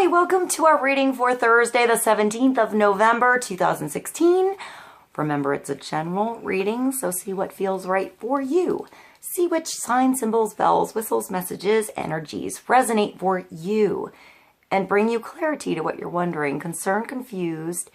Hi, welcome to our reading for Thursday, the 17th of November, 2016. Remember, it's a general reading, so see what feels right for you. See which signs, symbols, bells, whistles, messages, energies resonate for you and bring you clarity to what you're wondering, concerned, confused,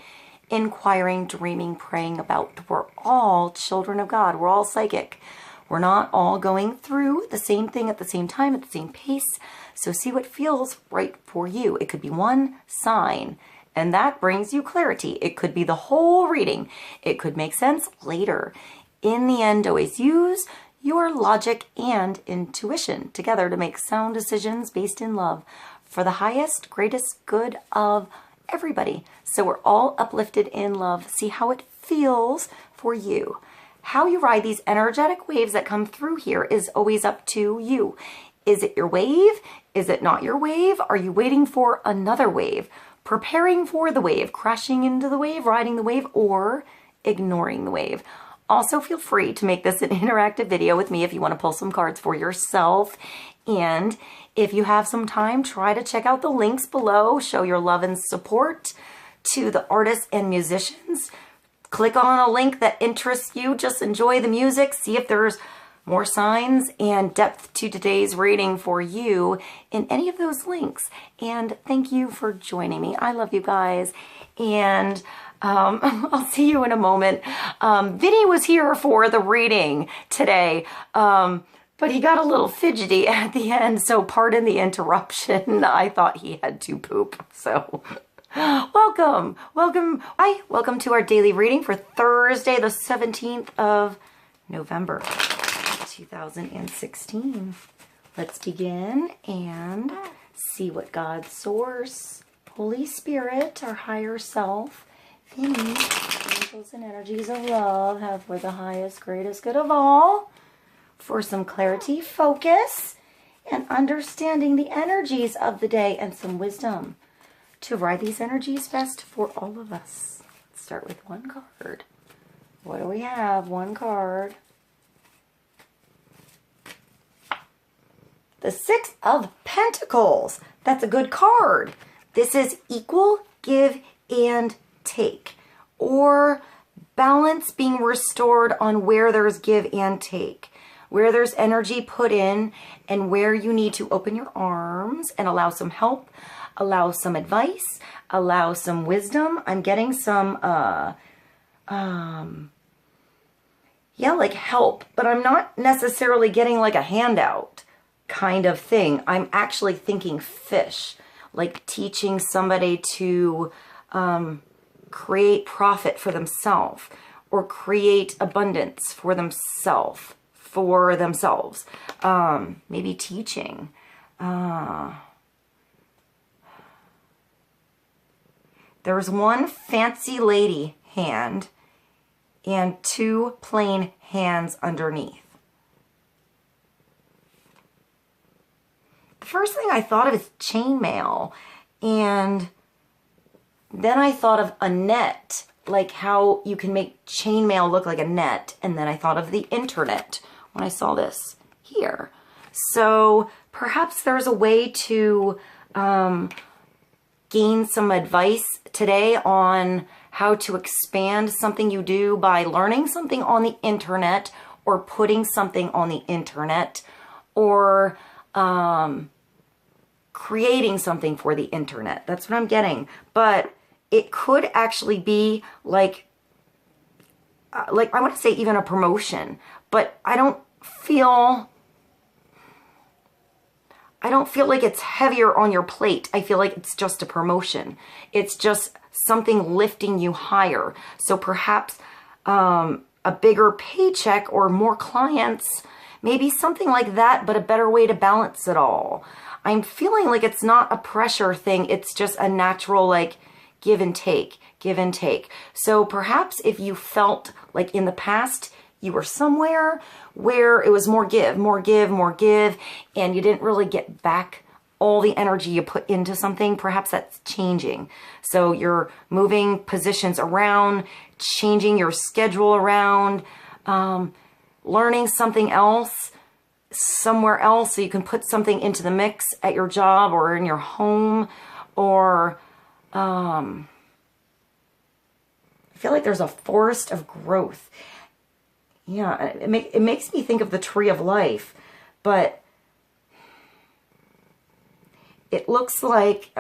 inquiring, dreaming, praying about. We're all children of God. We're all psychic. We're not all going through the same thing at the same time, at the same pace. So see what feels right for you. It could be one sign, and that brings you clarity. It could be the whole reading. It could make sense later. In the end, always use your logic and intuition together to make sound decisions based in love for the highest, greatest good of everybody. So we're all uplifted in love. See how it feels for you. How you ride these energetic waves that come through here is always up to you. Is it your wave? Is it not your wave? Are you waiting for another wave? Preparing for the wave, crashing into the wave, riding the wave, or ignoring the wave? Also, feel free to make this an interactive video with me if you want to pull some cards for yourself. And if you have some time, try to check out the links below. Show your love and support to the artists and musicians. Click on a link that interests you. Just enjoy the music. See if there's more signs and depth to today's reading for you in any of those links. And thank you for joining me. I love you guys. And I'll see you in a moment. Vinny was here for the reading today, but he got a little fidgety at the end, so pardon the interruption. I thought he had to poop, so welcome to our daily reading for Thursday, the 17th of November, 2016. Let's begin and see what God's source, Holy Spirit, our higher self, Vinny, angels and energies of love have for the highest, greatest good of all, for some clarity, focus, and understanding the energies of the day and some wisdom to ride these energies best for all of us. Let's start with one card. What do we have? One card. The Six of Pentacles. That's a good card. This is equal, give, and take. Or balance being restored on where there's give and take. Where there's energy put in and where you need to open your arms and allow some help, allow some advice, allow some wisdom. I'm getting some, like help, but I'm not necessarily getting like a handout kind of thing. I'm actually thinking fish, like teaching somebody to create profit for themselves or create abundance for themselves. Maybe teaching. There's one fancy lady hand and two plain hands underneath. The first thing I thought of is chainmail, and then I thought of a net, like how you can make chainmail look like a net, and then I thought of the internet when I saw this here. So perhaps there's a way to gain some advice today on how to expand something you do by learning something on the internet or putting something on the internet or creating something for the internet. That's what I'm getting. But it could actually be like I want to say even a promotion, but I don't feel like it's heavier on your plate. I feel like it's just a promotion. It's just something lifting you higher. So perhaps a bigger paycheck or more clients, maybe something like that, but a better way to balance it all. I'm feeling like it's not a pressure thing. It's just a natural, like, give and take, give and take. So perhaps if you felt like in the past you were somewhere where it was more give, more give, more give, and you didn't really get back all the energy you put into something, perhaps that's changing. So you're moving positions around, changing your schedule around, learning something else, somewhere else so you can put something into the mix at your job or in your home or I feel like there's a forest of growth. Yeah, it makes me think of the tree of life, but it looks like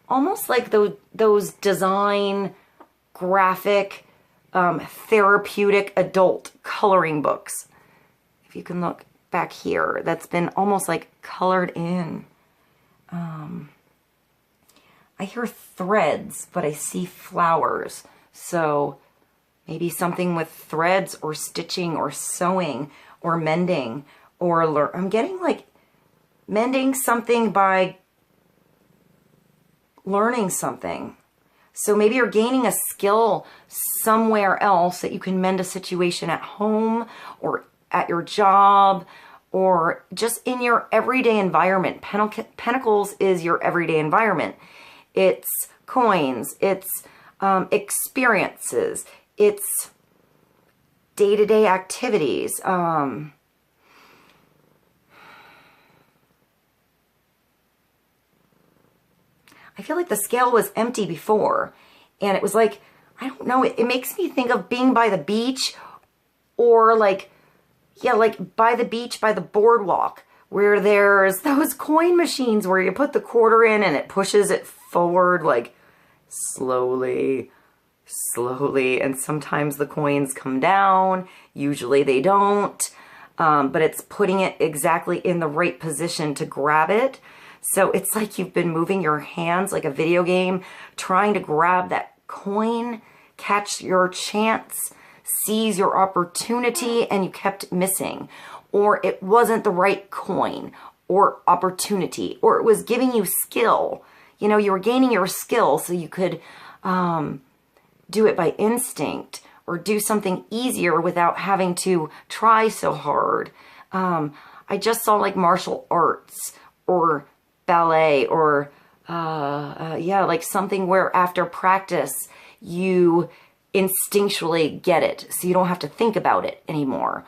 almost like those design, graphic, therapeutic adult coloring books. If you can look back here, that's been almost like colored in. I hear threads, but I see flowers. So maybe something with threads or stitching or sewing or mending, or I'm getting like mending something by learning something. So maybe you're gaining a skill somewhere else that you can mend a situation at home or at your job or just in your everyday environment. Pentacles is your everyday environment. It's coins, it's experiences, it's day-to-day activities. I feel like the scale was empty before, and it was like, I don't know, it makes me think of being by the beach, or like, yeah, like by the beach, by the boardwalk, where there's those coin machines where you put the quarter in and it pushes it forward, like slowly, slowly, and sometimes the coins come down, usually they don't, but it's putting it exactly in the right position to grab it. So it's like you've been moving your hands like a video game, trying to grab that coin, catch your chance, seize your opportunity, and you kept missing. Or it wasn't the right coin or opportunity, or it was giving you skill. You know, you were gaining your skill so you could do it by instinct or do something easier without having to try so hard. I just saw like martial arts or ballet or yeah, like something where after practice you instinctually get it, so you don't have to think about it anymore.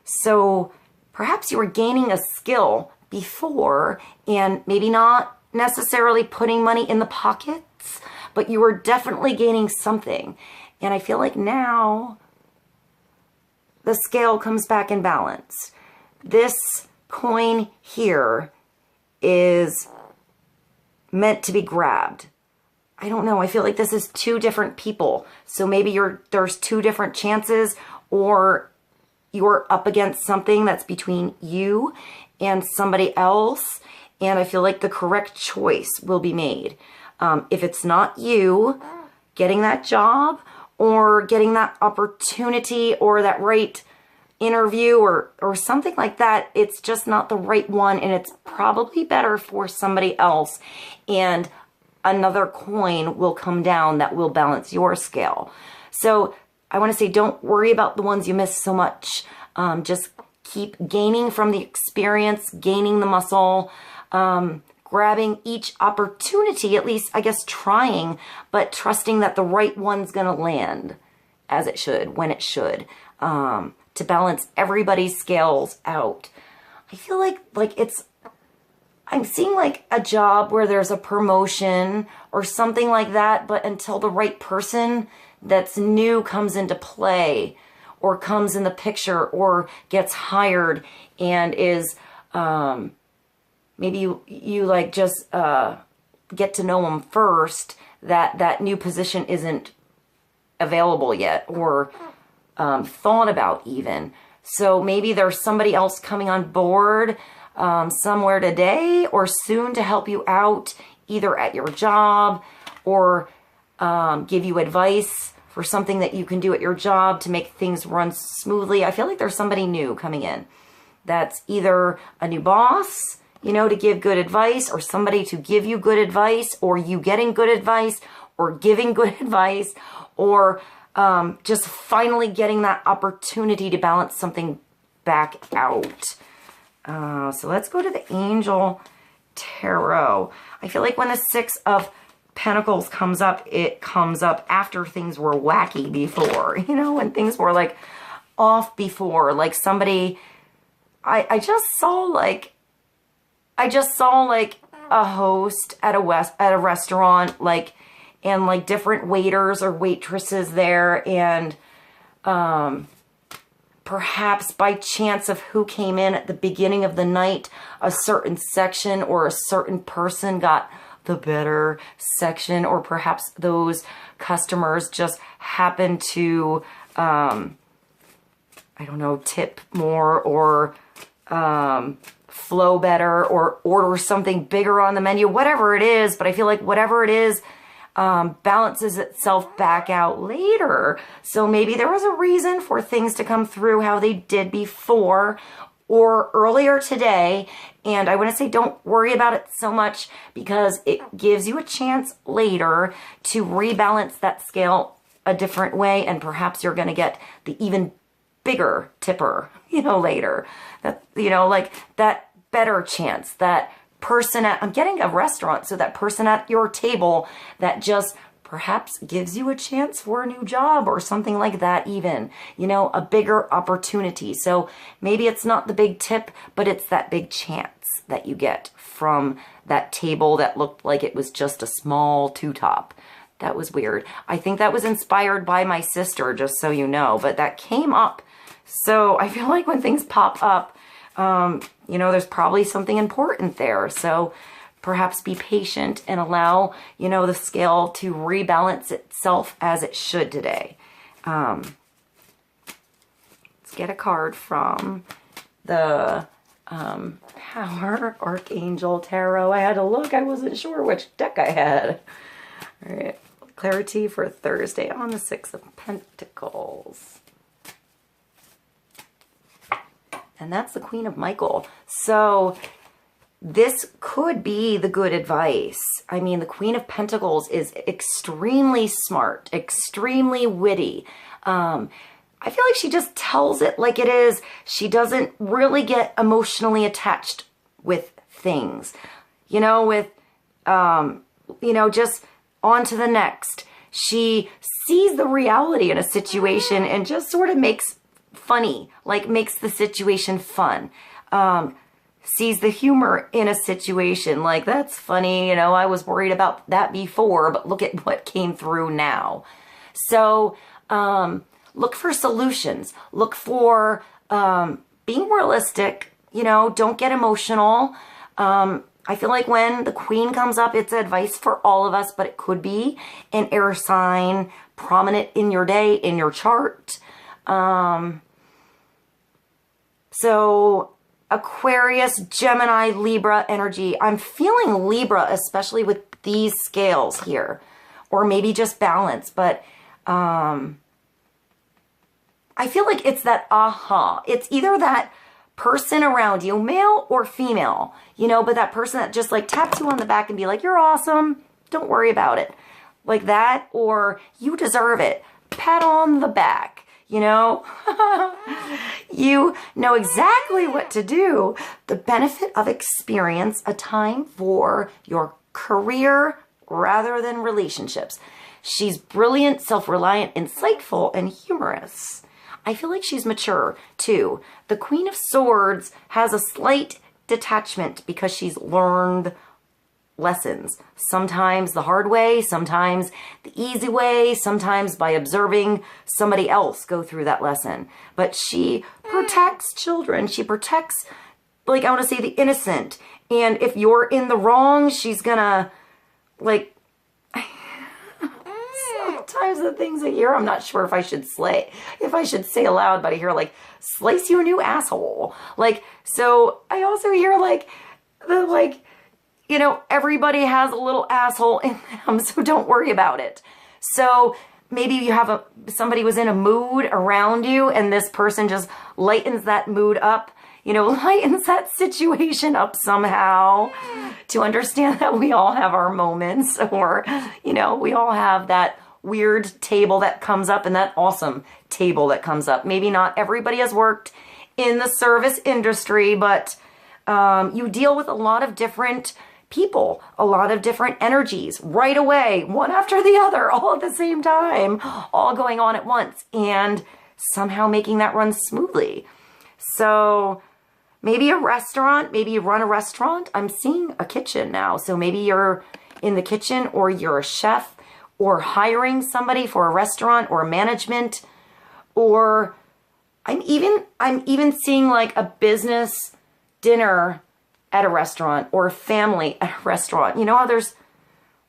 So perhaps you were gaining a skill before and maybe not necessarily putting money in the pockets, but you were definitely gaining something. And I feel like now the scale comes back in balance. This coin here is meant to be grabbed. I don't know. I feel like this is two different people. So maybe there's two different chances, or you're up against something that's between you and somebody else. And I feel like the correct choice will be made. If it's not you getting that job or getting that opportunity or that right interview or something like that, it's just not the right one, and it's probably better for somebody else, and another coin will come down that will balance your scale. So I want to say, don't worry about the ones you miss so much. Just keep gaining from the experience, gaining the muscle, grabbing each opportunity, at least I guess trying, but trusting that the right one's gonna land as it should, when it should, to balance everybody's scales out. I feel like I'm seeing like a job where there's a promotion or something like that, but until the right person that's new comes into play or comes in the picture or gets hired and is, maybe you like just get to know them first, that new position isn't available yet or thought about even. So maybe there's somebody else coming on board somewhere today or soon to help you out, either at your job or give you advice for something that you can do at your job to make things run smoothly. I feel like there's somebody new coming in. That's either a new boss, you know, to give good advice, or somebody to give you good advice, or you getting good advice, or giving good advice, or just finally getting that opportunity to balance something back out. So let's go to the Angel Tarot. I feel like when the Six of Pentacles comes up, it comes up after things were wacky before, you know, when things were like off before, like somebody, I just saw like I just saw like a host at a restaurant, like, and like different waiters or waitresses there, and perhaps by chance of who came in at the beginning of the night, a certain section or a certain person got the better section, or perhaps those customers just happened to, I don't know, tip more, or flow better, or order something bigger on the menu, whatever it is. But I feel like whatever it is, balances itself back out later. So maybe there was a reason for things to come through how they did before or earlier today. And I want to say don't worry about it so much, because it gives you a chance later to rebalance that scale a different way. And perhaps you're going to get the even bigger tipper, later. That, like that better chance, that person I'm getting a restaurant, so that person at your table that just perhaps gives you a chance for a new job or something like that, even, a bigger opportunity. So maybe it's not the big tip, but it's that big chance that you get from that table that looked like it was just a small two-top. That was weird. I think that was inspired by my sister, just so you know, but that came up. So I feel like when things pop up, there's probably something important there. So perhaps be patient and allow, the scale to rebalance itself as it should today. Let's get a card from the Power Archangel Tarot. I had to look. I wasn't sure which deck I had. All right. Clarity for Thursday on the 6 of Pentacles. And that's the Queen of Michael. So this could be the good advice. I mean, the Queen of Pentacles is extremely smart, extremely witty. I feel like she just tells it like it is. She doesn't really get emotionally attached with things, just on to the next. She sees the reality in a situation and just sort of makes the situation fun. Sees the humor in a situation, like, that's funny, I was worried about that before, but look at what came through now. So look for solutions. Look for being realistic, don't get emotional. I feel like when the Queen comes up, it's advice for all of us, but it could be an air sign prominent in your day, in your chart. So Aquarius, Gemini, Libra energy. I'm feeling Libra, especially with these scales here, or maybe just balance. But I feel like it's that aha. It's either that person around you, male or female, but that person that just like taps you on the back and be like, you're awesome, don't worry about it. Like that, or you deserve it. Pat on the back. You know exactly what to do. The benefit of experience, a time for your career rather than relationships. She's brilliant, self-reliant, insightful, and humorous. I feel like she's mature, too. The Queen of Swords has a slight detachment because she's learned lessons. Sometimes the hard way, sometimes the easy way, sometimes by observing somebody else go through that lesson. But she protects children. She protects, like, I want to say the innocent. And if you're in the wrong, she's gonna, like, sometimes the things I hear, I'm not sure if I should say aloud, but I hear, like, slice you a new asshole. Like, so I also hear, like, everybody has a little asshole in them, so don't worry about it. So maybe you have somebody was in a mood around you, and this person just lightens that mood up, lightens that situation up somehow to understand that we all have our moments, or, we all have that weird table that comes up and that awesome table that comes up. Maybe not everybody has worked in the service industry, but you deal with a lot of different people, a lot of different energies right away, one after the other, all at the same time, all going on at once, and somehow making that run smoothly. So maybe a restaurant, maybe you run a restaurant. I'm seeing a kitchen now. So maybe you're in the kitchen, or you're a chef, or hiring somebody for a restaurant or management, or I'm even seeing like a business dinner at a restaurant, or a family at a restaurant. You know how there's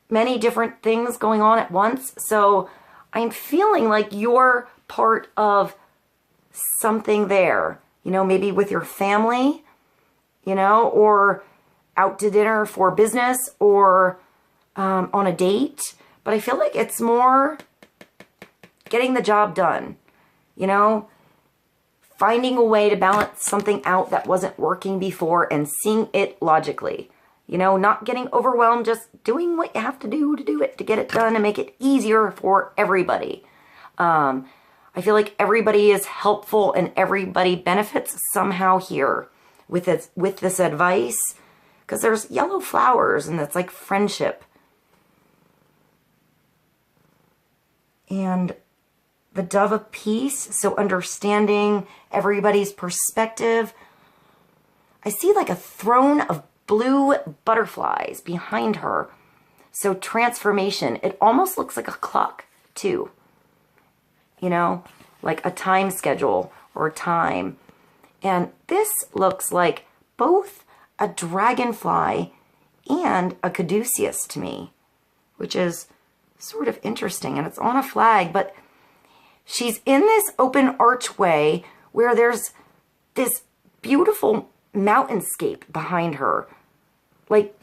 many different things going on at once? So I'm feeling like you're part of something there, you know, maybe with your family, you know, or out to dinner for business, or on a date. But I feel like it's more getting the job done, you know, finding a way to balance something out that wasn't working before and seeing it logically, you know, not getting overwhelmed, just doing what you have to do it, to get it done and make it easier for everybody. I feel like everybody is helpful and everybody benefits somehow here with this advice, because there's yellow flowers and it's like friendship. And the Dove of Peace, so understanding everybody's perspective. I see like a throne of blue butterflies behind her. So transformation. It almost looks like a clock too. You know, like a time schedule or time. And this looks like both a dragonfly and a caduceus to me, which is sort of interesting. And it's on a flag, but she's in this open archway where there's this beautiful mountainscape behind her. Like,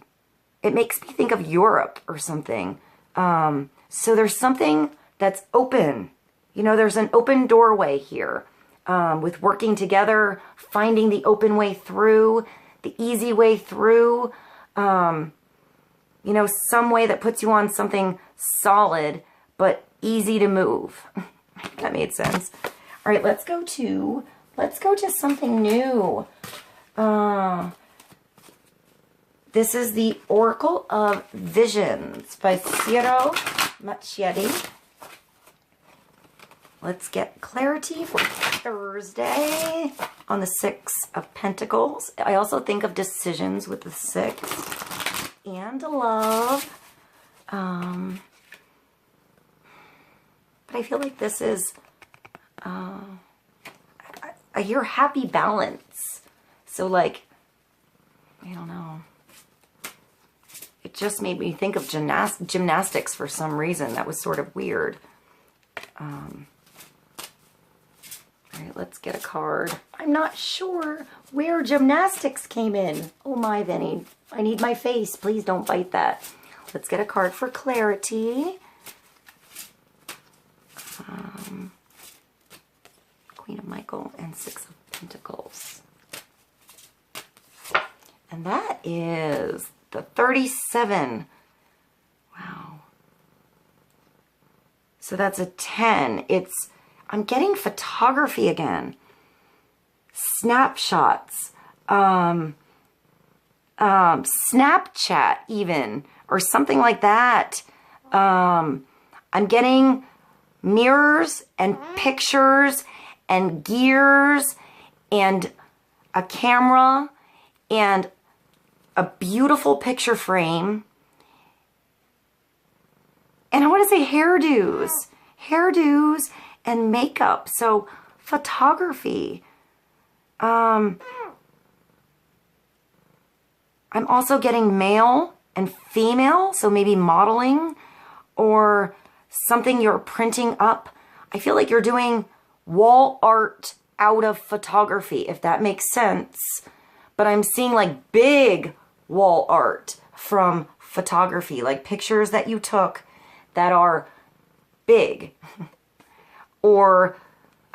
it makes me think of Europe or something. So there's something that's open. You know, there's an open doorway here, with working together, finding the open way through, the easy way through, you know, some way that puts you on something solid, but easy to move. That made sense. All right, let's go to something new. This is the Oracle of Visions by Ciro Macchieri. Let's get clarity for Thursday on the Six of Pentacles. I also think of decisions with the Six, and love. But I feel like this is, I hear happy balance. So like, I don't know. It just made me think of gymnastics for some reason. That was sort of weird. All right, let's get a card. I'm not sure where gymnastics came in. Oh my, Vinny. I need my face. Please don't bite that. Let's get a card for clarity. Queen of Michael and Six of Pentacles. And that is the 37. Wow. So that's a 10. I'm getting photography again. Snapshots. Snapchat even, or something like that. I'm getting mirrors and pictures and gears and a camera and a beautiful picture frame. And I want to say hairdos. Hairdos and makeup. So photography. I'm also getting male and female. So maybe modeling or something you're printing up. I feel like you're doing wall art out of photography, if that makes sense. But I'm seeing like big wall art from photography, like pictures that you took that are big. Or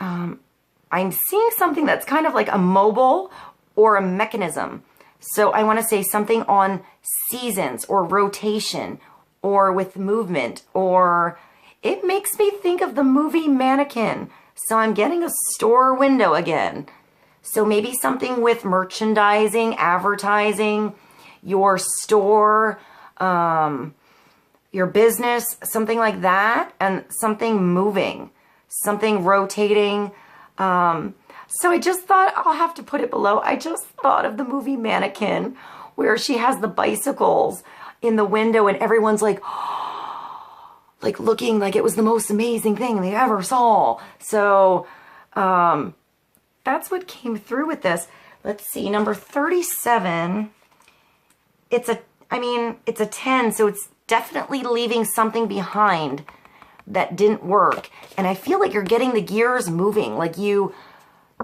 I'm seeing something that's kind of like a mobile or a mechanism. So I want to say something on seasons or rotation or with movement, or it makes me think of the movie Mannequin. So I'm getting a store window again. So maybe something with merchandising, advertising, your store, your business, something like that, and something moving, something rotating, So I just thought, I'll have to put it below. I just thought of the movie Mannequin, where she has the bicycles in the window and everyone's like, like looking like it was the most amazing thing they ever saw. So that's what came through with this. Let's see, number 37. It's a 10, so it's definitely leaving something behind that didn't work. And I feel like you're getting the gears moving, like you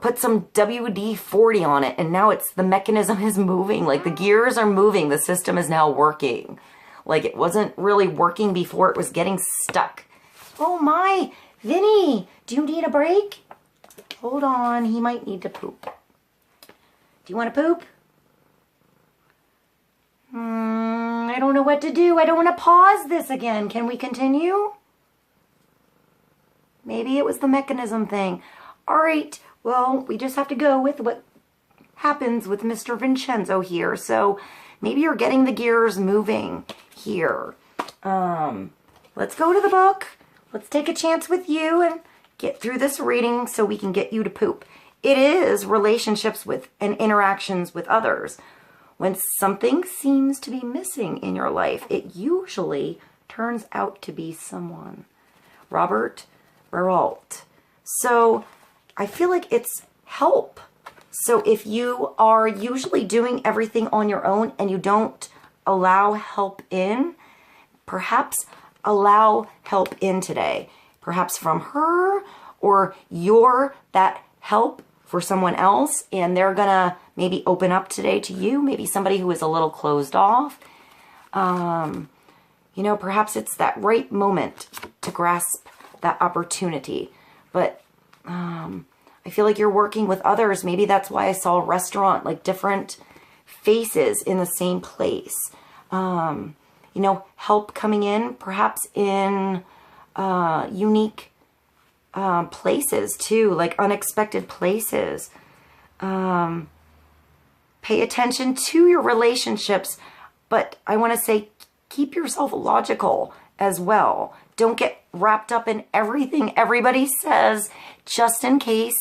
put some WD-40 on it and now it's, the mechanism is moving, like the gears are moving, the system is now working. Like it wasn't really working before, it was getting stuck. Oh my, Vinny, do you need a break? Hold on, he might need to poop. Do you want to poop? I don't know what to do. I don't want to pause this again. Can we continue? Maybe it was the mechanism thing. All right. Well, we just have to go with what happens with Mr. Vincenzo here. So maybe you're getting the gears moving here. Let's go to the book. Let's take a chance with you and get through this reading so we can get you to poop. It is relationships with and interactions with others. When something seems to be missing in your life, it usually turns out to be someone. Robert Baralt. So I feel like it's help. So if you are usually doing everything on your own and you don't allow help in, perhaps allow help in today. Perhaps from her, or you're that help for someone else and they're gonna maybe open up today to you. Maybe somebody who is a little closed off. You know, perhaps it's that right moment to grasp that opportunity. But I feel like you're working with others. Maybe that's why I saw a restaurant, like different faces in the same place. You know, help coming in, perhaps in unique places too, like unexpected places. Pay attention to your relationships, but I want to say keep yourself logical as well. Don't get wrapped up in everything everybody says, just in case,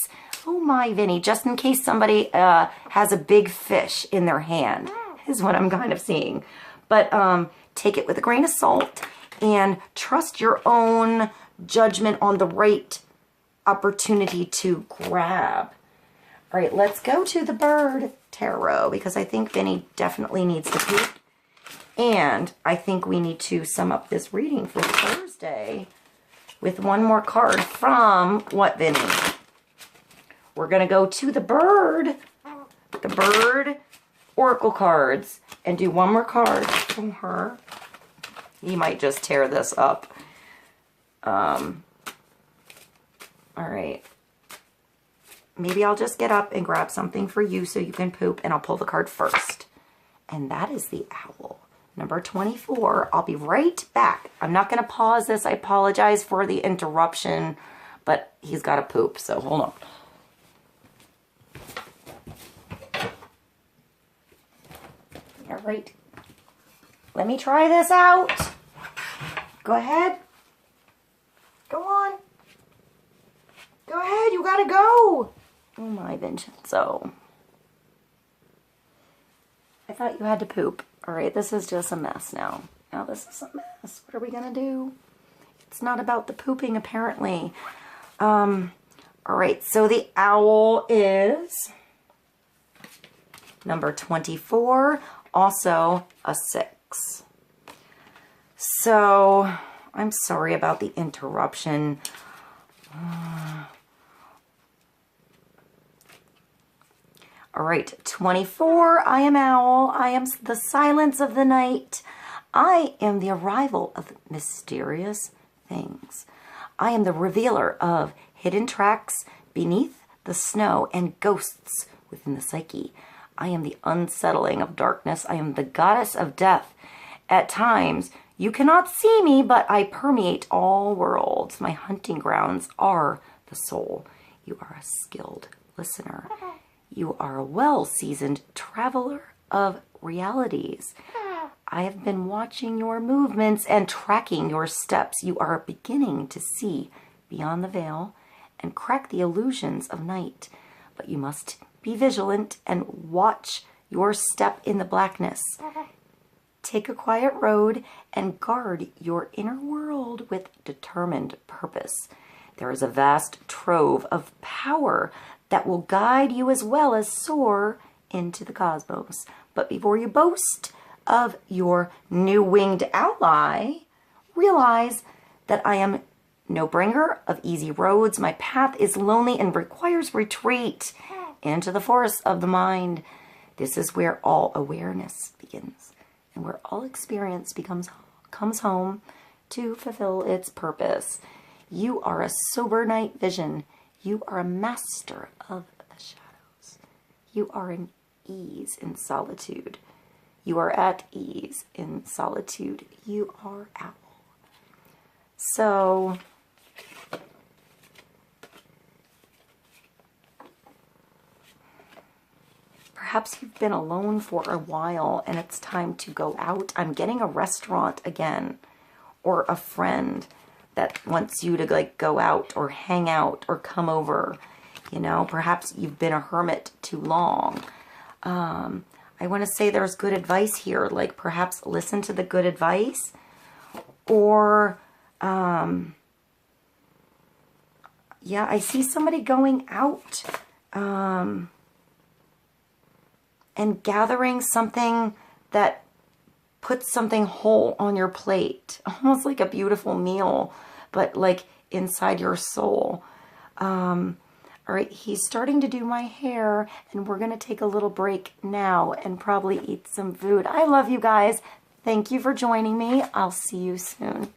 oh my Vinny, just in case somebody has a big fish in their hand, is what I'm kind of seeing. But take it with a grain of salt and trust your own judgment on the right opportunity to grab. All right, let's go to the bird tarot because I think Vinny definitely needs to poop. And I think we need to sum up this reading for Thursday with one more card from what, Vinny? We're going to go to the bird oracle cards and do one more card from her. You might just tear this up. All right. Maybe I'll just get up and grab something for you so you can poop, and I'll pull the card first. And that is the owl. Number 24. I'll be right back. I'm not going to pause this. I apologize for the interruption, but he's got to poop, so hold on. All right. Let me try this out. Go ahead. Go on. Go ahead. You got to go. Oh my, Vincenzo. I thought you had to poop. All right, this is just a mess now. Now this is a mess. What are we going to do? It's not about the pooping, apparently. All right, so the owl is number 24, also a 6. So, I'm sorry about the interruption. All right, 24, I am owl. I am the silence of the night. I am the arrival of mysterious things. I am the revealer of hidden tracks beneath the snow and ghosts within the psyche. I am the unsettling of darkness. I am the goddess of death. At times, you cannot see me, but I permeate all worlds. My hunting grounds are the soul. You are a skilled listener. You are a well-seasoned traveler of realities. I have been watching your movements and tracking your steps. You are beginning to see beyond the veil and crack the illusions of night. but you must be vigilant and watch your step in the blackness. Take a quiet road and guard your inner world with determined purpose. There is a vast trove of power that will guide you as well as soar into the cosmos. But before you boast of your new winged ally, realize that I am no bringer of easy roads. My path is lonely and requires retreat into the forests of the mind. This is where all awareness begins and where all experience comes home to fulfill its purpose. You are a sober night vision. You are a master of the shadows. You are in ease in solitude. You are at ease in solitude. You are owl. So, perhaps you've been alone for a while and it's time to go out. I'm getting a restaurant again, or a friend that wants you to like go out or hang out or come over. You know, perhaps you've been a hermit too long. I want to say there's good advice here, like perhaps listen to the good advice, or yeah, I see somebody going out and gathering something that puts something whole on your plate, almost like a beautiful meal, but like inside your soul. All right, he's starting to do my hair, and we're going to take a little break now and probably eat some food. I love you guys. Thank you for joining me. I'll see you soon.